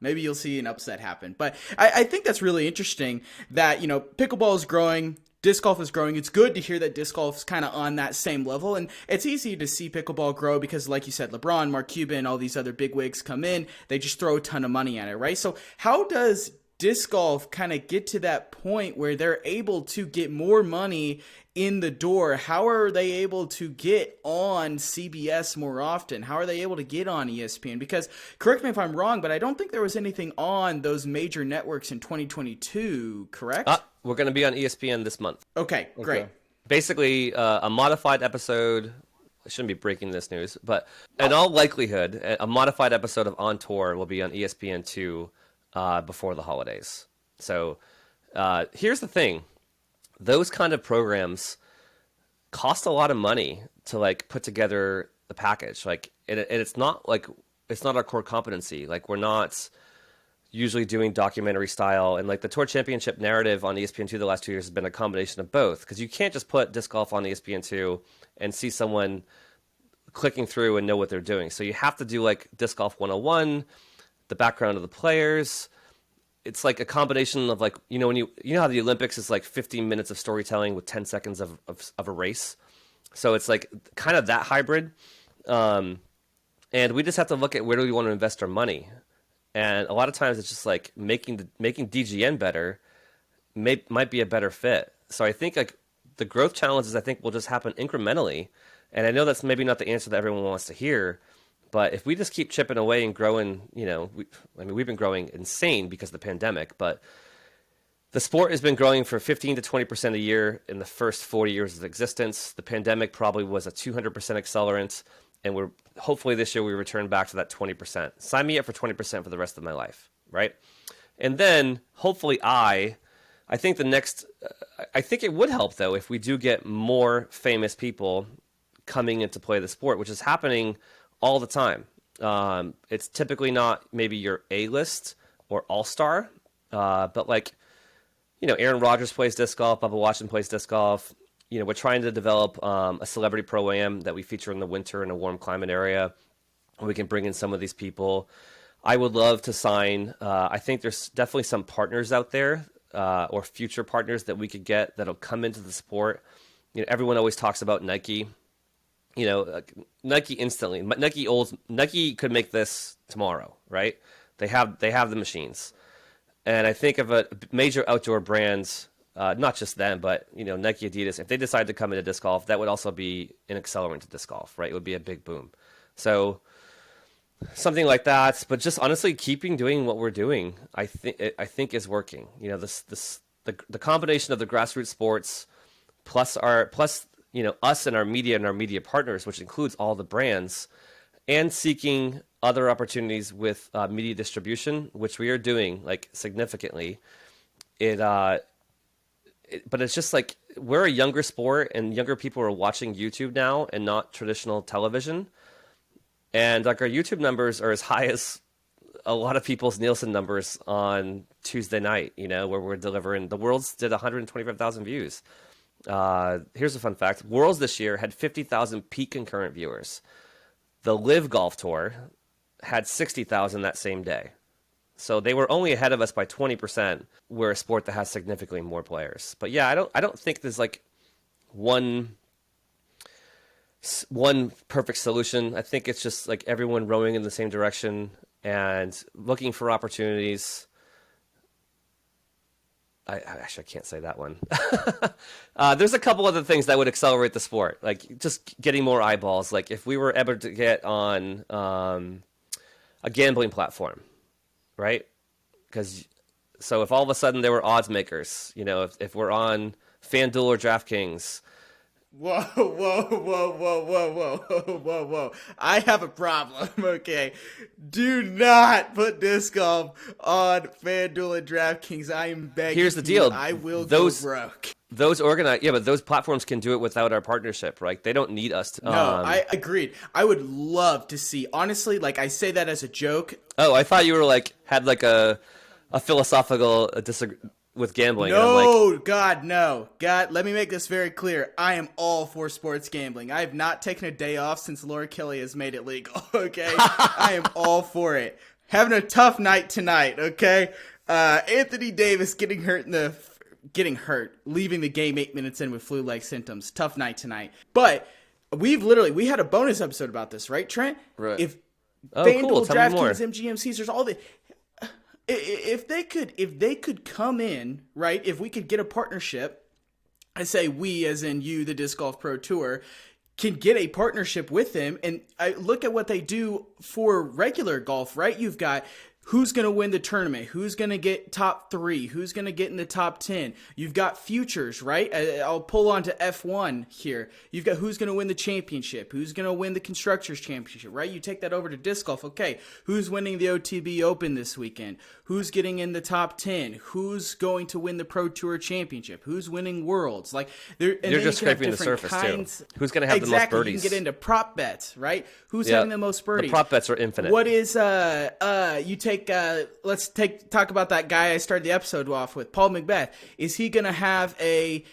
maybe you'll see an upset happen. But I think that's really interesting that pickleball is growing. Disc golf is growing. It's good to hear that disc golf is kind of on that same level, and it's easy to see pickleball grow because, like you said, LeBron, Mark Cuban, all these other big wigs come in. They just throw a ton of money at it, right? So how does disc golf kind of get to that point where they're able to get more money in the door? How are they able to get on CBS more often? How are they able to get on ESPN? Because, correct me if I'm wrong, but I don't think there was anything on those major networks in 2022, correct? We're going to be on ESPN this month. Okay, great. Basically, a modified episode. I shouldn't be breaking this news, but in all likelihood, a modified episode of On Tour will be on ESPN2 before the holidays. So here's the thing. Those kind of programs cost a lot of money to like put together the package. Like, and it's not our core competency. Like, we're not usually doing documentary style, and like the Tour Championship narrative on ESPN2 the last 2 years has been a combination of both, because you can't just put disc golf on ESPN2 and see someone clicking through and know what they're doing. So you have to do like Disc Golf 101, the background of the players. It's like a combination of like, when you know how the Olympics is like 15 minutes of storytelling with 10 seconds of a race. So it's like kind of that hybrid. And we just have to look at where do we want to invest our money. And a lot of times it's just like making DGN better might be a better fit. So I think like the growth challenges, I think, will just happen incrementally. And I know that's maybe not the answer that everyone wants to hear, but if we just keep chipping away and growing, we've been growing insane because of the pandemic, but the sport has been growing for 15 to 20% a year in the first 40 years of existence. The pandemic probably was a 200% accelerant, and hopefully this year we return back to that 20%. Sign me up for 20% for the rest of my life, right? And then hopefully I think I think it would help though if we do get more famous people coming into play the sport, which is happening all the time. It's typically not maybe your A-list or all-star, but like, Aaron Rodgers plays disc golf, Bubba Watson plays disc golf. We're trying to develop a celebrity pro-am that we feature in the winter in a warm climate area. We can bring in some of these people. I would love to sign. I think there's definitely some partners out there or future partners that we could get that'll come into the sport. Everyone always talks about Nike. Nike instantly. Nike could make this tomorrow, right? They have the machines. And I think of a major outdoor brands, not just them, but Nike, Adidas. If they decide to come into disc golf, that would also be an accelerant to disc golf, right? It would be a big boom. So something like that. But just honestly, doing what we're doing, I think is working. The combination of the grassroots sports plus us and our media partners, which includes all the brands, and seeking other opportunities with media distribution, which we are doing like significantly. But it's just like we're a younger sport, and younger people are watching YouTube now and not traditional television. And like our YouTube numbers are as high as a lot of people's Nielsen numbers on Tuesday night. Where we're delivering. The Worlds did 125,000 views. Here's a fun fact: Worlds this year had 50,000 peak concurrent viewers. The Live Golf Tour had 60,000 that same day. So they were only ahead of us by 20%. We're a sport that has significantly more players. But yeah, I don't think there's like one perfect solution. I think it's just like everyone rowing in the same direction and looking for opportunities. I can't say that one. There's a couple other things that would accelerate the sport, like just getting more eyeballs. Like if we were able to get on a gambling platform, right? So if all of a sudden there were odds makers, if we're on FanDuel or DraftKings. Whoa. I have a problem, okay? Do not put disc golf on FanDuel and DraftKings. I am begging. Here's the deal. I will go broke. But those platforms can do it without our partnership, right? They don't need us to. No, I agreed. I would love to see, honestly, like I say that as a joke. Oh, I thought you were had a philosophical disagreement with gambling. No, God, no. God, let me make this very clear. I am all for sports gambling. I have not taken a day off since Laura Kelly has made it legal, okay? I am all for it. Having a tough night tonight, okay? Anthony Davis getting hurt, leaving the game 8 minutes in with flu-like symptoms. Tough night tonight. But we had a bonus episode about this, right, Trent? Right. If FanDuel, cool. DraftKings, MGM, Caesars, all the... If they could come in, right? If we could get a partnership, I say we as in you, the Disc Golf Pro Tour, can get a partnership with them. And I look at what they do for regular golf, right? You've got who's going to win the tournament, who's going to get top 3, who's going to get in the top 10. You've got futures, right? I'll pull on to F1 here. You've got who's going to win the championship, who's going to win the Constructors Championship, right? You take that over to disc golf. Okay, who's winning the OTB Open this weekend? Who's getting in the top 10? Who's going to win the Pro Tour Championship? Who's winning Worlds? You're just scraping the surface too. Who's going to have the most birdies? You can get into prop bets, right? Who's having the most birdies? The prop bets are infinite. What is you take? Let's talk about that guy I started the episode off with, Paul Macbeth. Is he going to have a?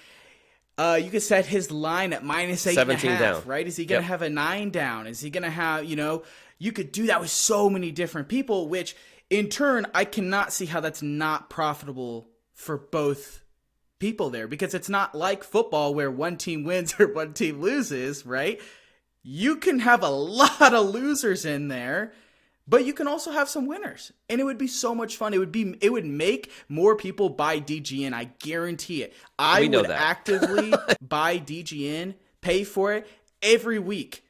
You could set his line at -8.5, 17 down, right? Is he going to have a 9 down? Is he going to have? You could do that with so many different people, which in turn I cannot see how that's not profitable for both people there, because it's not like football where one team wins or one team loses, right? You can have a lot of losers in there, But you can also have some winners, and it would be so much fun. It would make more people buy DGN. I guarantee it. I would actively buy DGN, pay for it every week,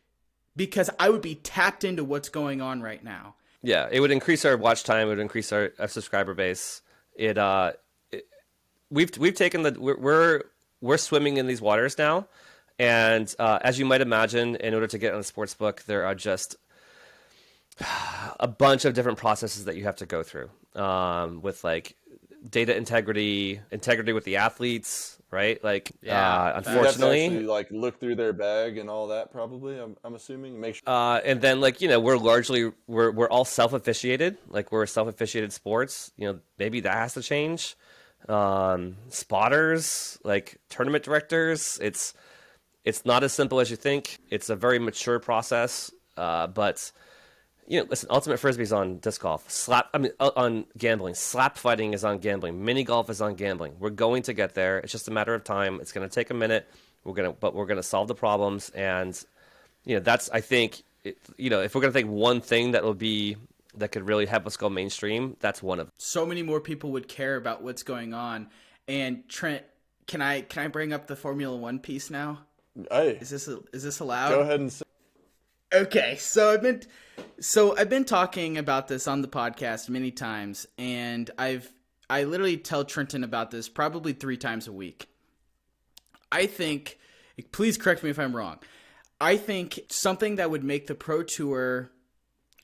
because I would be tapped into what's going on right now. Yeah, it would increase our watch time. It would increase our subscriber base. We've taken we're swimming in these waters now, and as you might imagine, in order to get on a sports book, there are just a bunch of different processes that you have to go through, with like data integrity with the athletes, right? Like, unfortunately, you have to actually, like, look through their bag and all that. Probably, I'm assuming. Make sure. And then, like, we're all self-officiated. Like, we're self-officiated sports. Maybe that has to change. Spotters, like tournament directors. It's not as simple as you think. It's a very mature process, but. Listen, Ultimate Frisbee is on disc golf. On gambling. Slap fighting is on gambling. Mini golf is on gambling. We're going to get there. It's just a matter of time. It's going to take a minute. But we're gonna solve the problems. And that's, I think, if we're gonna think one thing that could really help us go mainstream, that's one of them. So many more people would care about what's going on. And Trent, can I bring up the Formula One piece now? Hey, is this allowed? Go ahead and say. Okay, so I've been talking about this on the podcast many times, and I literally tell Trenton about this probably 3 times a week. I think, please correct me if I'm wrong, I think something that would make the Pro Tour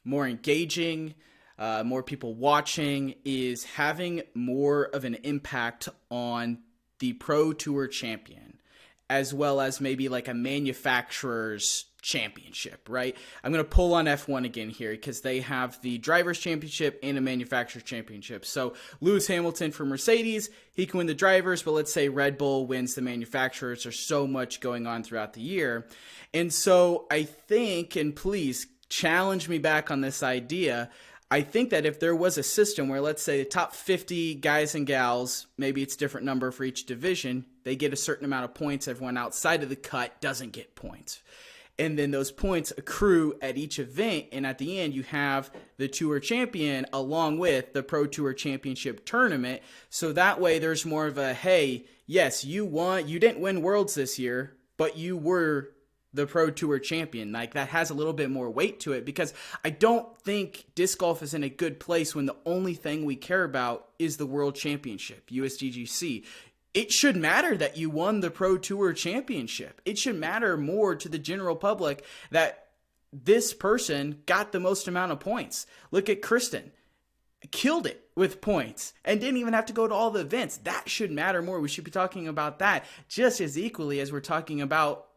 more engaging, more people watching, is having more of an impact on the Pro Tour champion, as well as maybe like a manufacturer's championship, right? I'm going to pull on F1 again here because they have the drivers championship and a manufacturer's championship. So Lewis Hamilton for Mercedes, he can win the drivers, but let's say Red Bull wins the manufacturers. There's so much going on throughout the year. And so I think, and please challenge me back on this idea, I think that if there was a system where, let's say, the top 50 guys and gals, maybe it's a different number for each division, they get a certain amount of points. Everyone outside of the cut doesn't get points. And then those points accrue at each event, and at the end you have the Tour Champion along with the Pro Tour Championship tournament. So that way there's more of a, hey, yes, you didn't win Worlds this year, but you were the Pro Tour Champion. Like, that has a little bit more weight to it, because I don't think disc golf is in a good place when the only thing we care about is the World Championship, USDGC. It should matter that you won the Pro Tour Championship. It should matter more to the general public that this person got the most amount of points. Look at Kristen. Killed it with points and didn't even have to go to all the events. That should matter more. We should be talking about that just as equally as we're talking about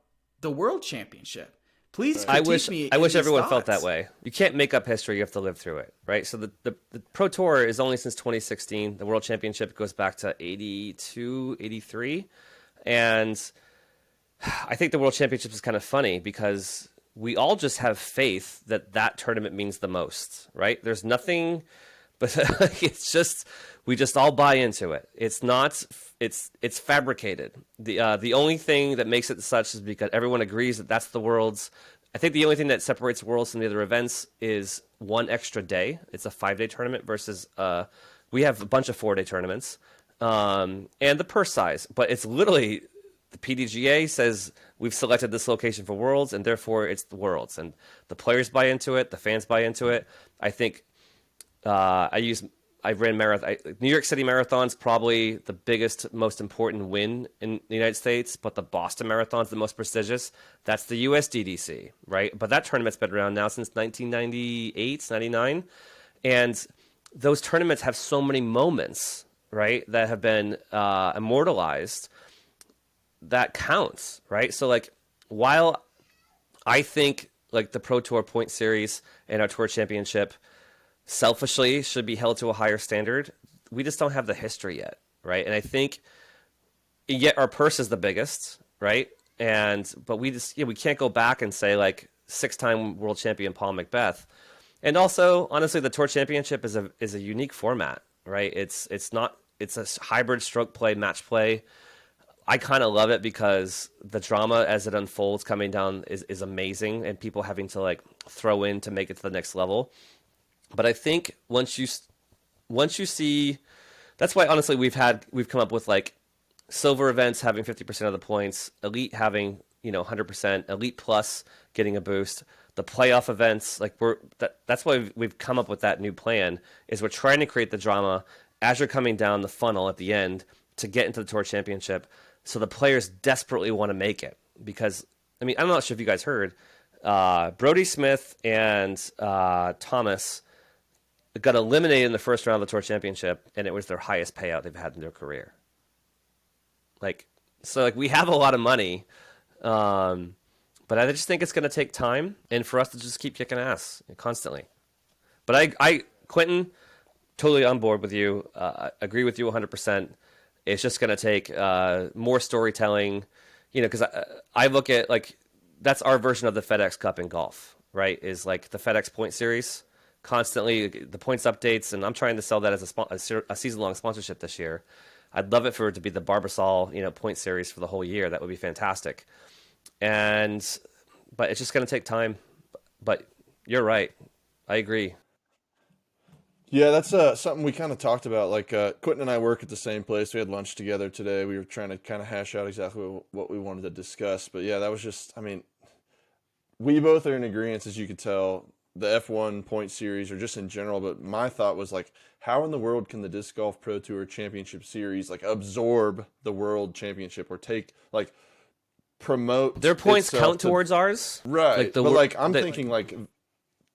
the World Championship. Please critique me. I wish everyone felt that way. You can't make up history. You have to live through it, right? So the Pro Tour is only since 2016. The World Championship goes back to 82, 83. And I think the World Championship is kind of funny because we all just have faith that tournament means the most, right? There's nothing, but it's just, we just all buy into it. It's not, it's fabricated. The only thing that makes it such is because everyone agrees that that's the World's. I think the only thing that separates Worlds from the other events is one extra day. It's a 5-day tournament versus we have a bunch of 4-day tournaments, and the purse size. But it's literally the PDGA says we've selected this location for Worlds, and therefore it's the Worlds, and the players buy into it, the fans buy into it. I think I've ran marathon. New York City Marathon's probably the biggest, most important win in the United States, but the Boston Marathon's the most prestigious. That's the USDDC, right? But that tournament's been around now since 1998, 99. And those tournaments have so many moments, right, that have been immortalized that counts, right? So, like, while I think, like, the Pro Tour Point Series and our Tour Championship selfishly should be held to a higher standard, we just don't have the history yet, right? And I think yet our purse is the biggest, right? But we just, we can't go back and say, like, 6-time world champion Paul Macbeth. And also, honestly, the Tour Championship is a unique format, right? It's a hybrid stroke play, match play. I kind of love it because the drama as it unfolds coming down is amazing, and people having to, like, throw in to make it to the next level. But I think once you see, that's why honestly we've come up with like silver events having 50% of the points, elite having 100%, elite plus getting a boost, the playoff events, like that's why we've come up with that new plan, is we're trying to create the drama as you're coming down the funnel at the end to get into the tour championship, so the players desperately want to make it. Because I mean, I'm not sure if you guys heard, Brody Smith and Thomas got eliminated in the first round of the tour championship, and it was their highest payout they've had in their career. Like, so like we have a lot of money, but I just think it's going to take time, and for us to just keep kicking ass constantly. But Quentin, totally on board with you. Agree with you 100%. It's just going to take more storytelling, because I look at, like, that's our version of the FedEx Cup in golf, right? Is like the FedEx Point Series, constantly the points updates, and I'm trying to sell that as a season-long sponsorship this year. I'd love it for it to be the Barbasol, point series for the whole year. That would be fantastic. But it's just going to take time. But you're right. I agree. Yeah, that's something we kind of talked about. Like, Quentin and I work at the same place. We had lunch together today. We were trying to kind of hash out exactly what we wanted to discuss. But yeah, that was just, I mean, we both are in agreement, as you could tell, the F1 point series or just in general. But my thought was, like, how in the world can the Disc Golf Pro Tour Championship Series, like, absorb the World Championship or promote their points count towards ours? Right. Like, I'm thinking, like,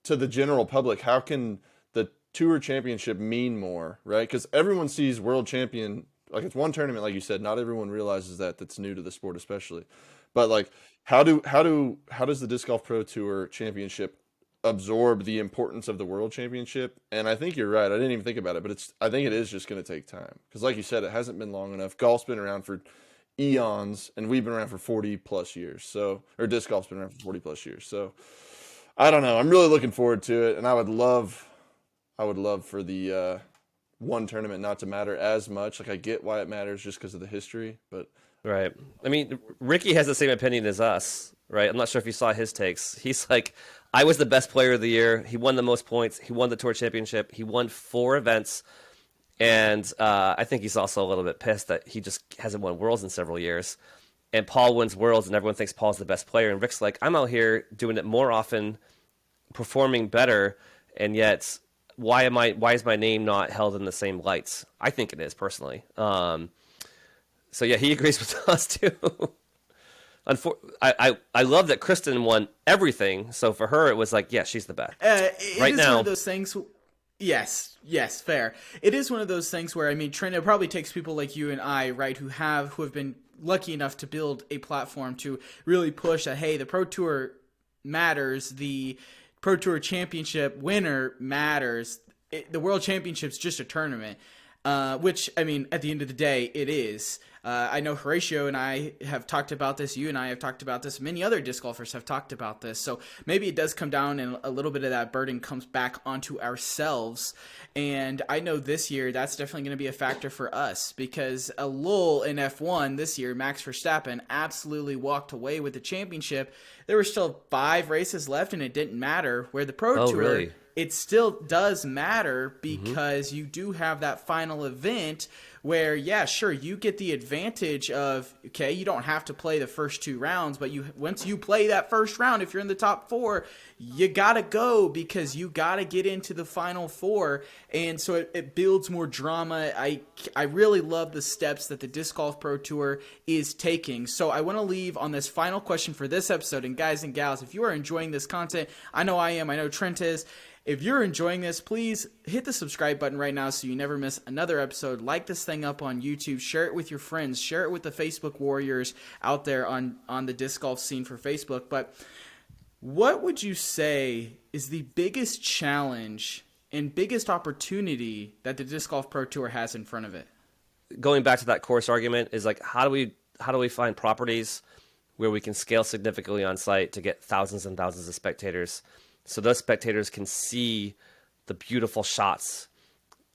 to the general public, how can the Tour Championship mean more, right? Because everyone sees World Champion, like, it's one tournament, like you said. Not everyone realizes that's new to the sport, especially. But, like, how does the Disc Golf Pro Tour Championship absorb the importance of the World Championship? And I think you're right. I didn't even think about it, but I think it is just going to take time. Because like you said, it hasn't been long enough. Golf's been around for eons, and we've been around for 40 plus years. Or disc golf's been around for 40 plus years. So I don't know. I'm really looking forward to it, and I would love for the one tournament not to matter as much. Like, I get why it matters just because of the history, but right. I mean, Ricky has the same opinion as us, right? I'm not sure if you saw his takes. He's like, I was the best player of the year. He won the most points. He won the Tour Championship. He won 4 events. And I think he's also a little bit pissed that he just hasn't won Worlds in several years. And Paul wins Worlds, and everyone thinks Paul's the best player. And Rick's like, I'm out here doing it more often, performing better, and yet why is my name not held in the same lights? I think it is, personally. So yeah, he agrees with us too. I love that Kristen won everything. So for her, it was like, yeah, she's the best. Right now, one of those things. Yes, fair. It is one of those things where, I mean, Trent, it probably takes people like you and I, right, who have been lucky enough to build a platform to really push that, hey, the Pro Tour matters, the Pro Tour Championship winner matters. The World Championship's just a tournament, which, I mean, at the end of the day, it is. I know Horatio and I have talked about this. You and I have talked about this. Many other disc golfers have talked about this. So maybe it does come down and a little bit of that burden comes back onto ourselves. And I know this year that's definitely going to be a factor for us, because a lull in F1 this year, Max Verstappen absolutely walked away with the championship. There were still 5 races left and it didn't matter. Where the Pro Tour, really? It still does matter, because you do have that final event where, yeah, sure, you get the advantage of, okay, you don't have to play the first 2 rounds, but once you play that first round, if you're in the top 4, you gotta go, because you gotta get into the final 4, and so it builds more drama. I really love the steps that the Disc Golf Pro Tour is taking. So I want to leave on this final question for this episode, and guys and gals, if you are enjoying this content, I know I am, I know Trent is. If you're enjoying this, please hit the subscribe button right now so you never miss another episode. Like this thing up on YouTube. Share it with your friends. Share it with the Facebook warriors out there on the disc golf scene for Facebook. But what would you say is the biggest challenge and biggest opportunity that the Disc Golf Pro Tour has in front of it? Going back to that course argument, is like, how do we find properties where we can scale significantly on site to get thousands and thousands of spectators, so those spectators can see the beautiful shots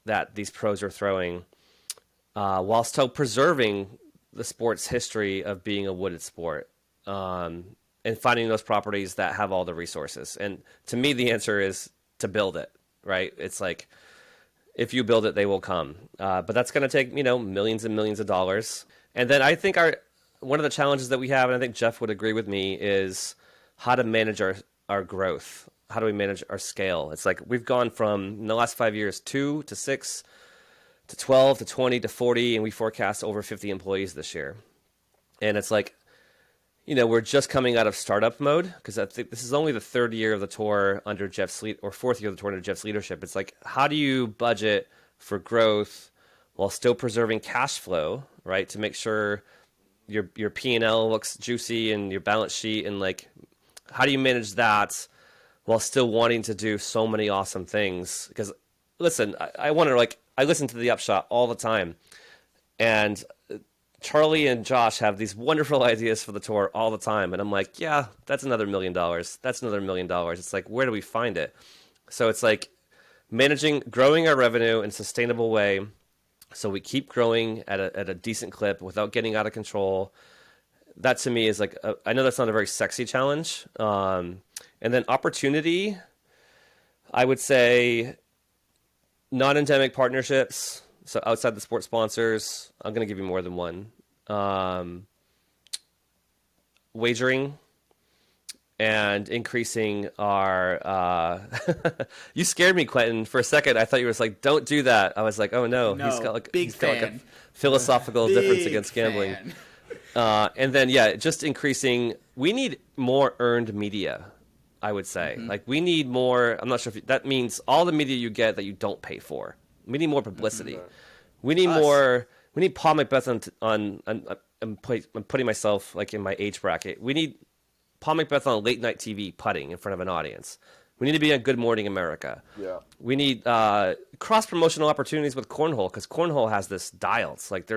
that these pros are throwing, while still preserving the sport's history of being a wooded sport, and finding those properties that have all the resources. And to me, the answer is to build it. right? It's like, if you build it, they will come. But that's going to take, millions and millions of dollars. And then I think one of the challenges that we have, and I think Jeff would agree with me, is how to manage our growth. How do we manage our scale? It's like we've gone from, in the last 5 years, 2 to 6 to 12 to 20 to 40, and we forecast over 50 employees this year. And it's like, we're just coming out of startup mode, because I think this is only the third year of the tour under or fourth year of the tour under Jeff's leadership. It's like, how do you budget for growth while still preserving cash flow, right? To make sure your P&L looks juicy and your balance sheet, and like, how do you manage that while still wanting to do so many awesome things? Because listen, I wonder, like, I listen to the Upshot all the time, and Charlie and Josh have these wonderful ideas for the tour all the time. And I'm like, yeah, that's another $1 million. That's another $1 million. It's like, where do we find it? So it's like growing our revenue in a sustainable way, so we keep growing at a decent clip without getting out of control. That to me is like, I know that's not a very sexy challenge. And then opportunity, I would say non-endemic partnerships. So outside the sports sponsors, I'm going to give you more than one. Wagering and increasing our... You scared me, Quentin. For a second, I thought you were like, don't do that. I was like, oh no, he's got like a philosophical difference against gambling. And then, just increasing... We need more earned media, I would say. Mm-hmm. Like, we need more... I'm not sure if that means all the media you get that you don't pay for. We need more publicity. Mm-hmm. We need more. We need Paul Macbeth on I'm putting myself like in my age bracket. We need Paul Macbeth on late night TV putting in front of an audience. We need to be on Good Morning America. Yeah. We need cross promotional opportunities with cornhole, because cornhole has this dial. It's like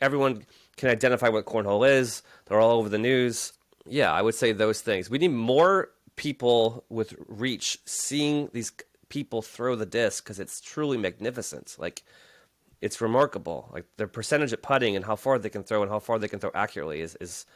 everyone can identify what cornhole is. They're all over the news. Yeah, I would say those things. We need more people with reach seeing these people throw the disc, because it's truly magnificent. Like, it's remarkable. Like, their percentage at putting and how far they can throw and how far they can throw accurately is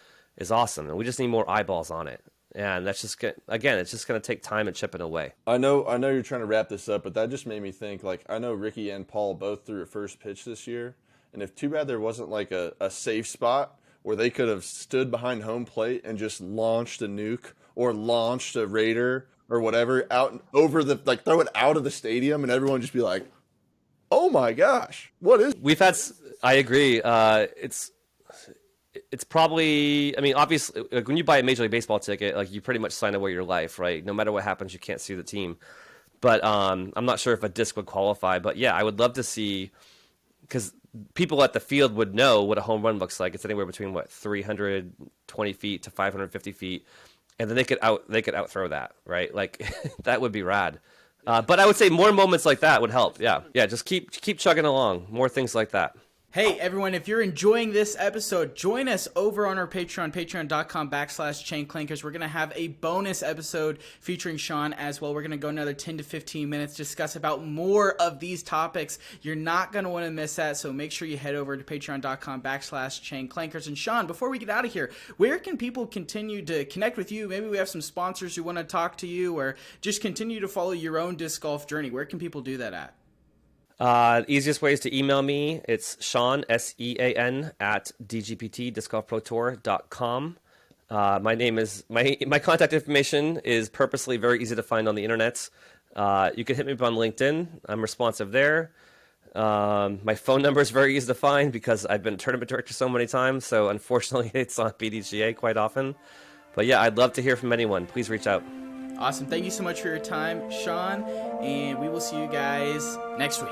awesome. And we just need more eyeballs on it. And that's just it's just going to take time and chipping away. I know you're trying to wrap this up, but that just made me think, like, I know Ricky and Paul both threw a first pitch this year. And if too bad there wasn't like a safe spot where they could have stood behind home plate and just launched a nuke or launched a Raider or whatever out over throw it out of the stadium, and everyone just be like, oh my gosh, what is... I agree. It's probably, I mean, obviously, like, when you buy a Major League Baseball ticket, like, you pretty much sign away your life, right? No matter what happens, you can't see the team. But I'm not sure if a disc would qualify. But yeah, I would love to see, because people at the field would know what a home run looks like. It's anywhere between 320 feet to 550 feet, and then they could outthrow that, right? Like, that would be rad. But I would say more moments like that would help. Yeah. Just keep chugging along. More things like that. Hey, everyone, if you're enjoying this episode, join us over on our Patreon, patreon.com/ChainClankers. We're going to have a bonus episode featuring Sean as well. We're going to go another 10 to 15 minutes, discuss about more of these topics. You're not going to want to miss that, so make sure you head over to patreon.com/ChainClankers. And Sean, before we get out of here, where can people continue to connect with you? Maybe we have some sponsors who want to talk to you, or just continue to follow your own disc golf journey. Where can people do that at? Easiest way is to email me. It's Sean, SEAN, at dgpt.discgolfprotour.com. My contact information is purposely very easy to find on the internet. You can hit me up on LinkedIn. I'm responsive there. My phone number is very easy to find because I've been a tournament director so many times. So unfortunately, it's on BDGA quite often. But yeah, I'd love to hear from anyone. Please reach out. Awesome. Thank you so much for your time, Sean, and we will see you guys next week.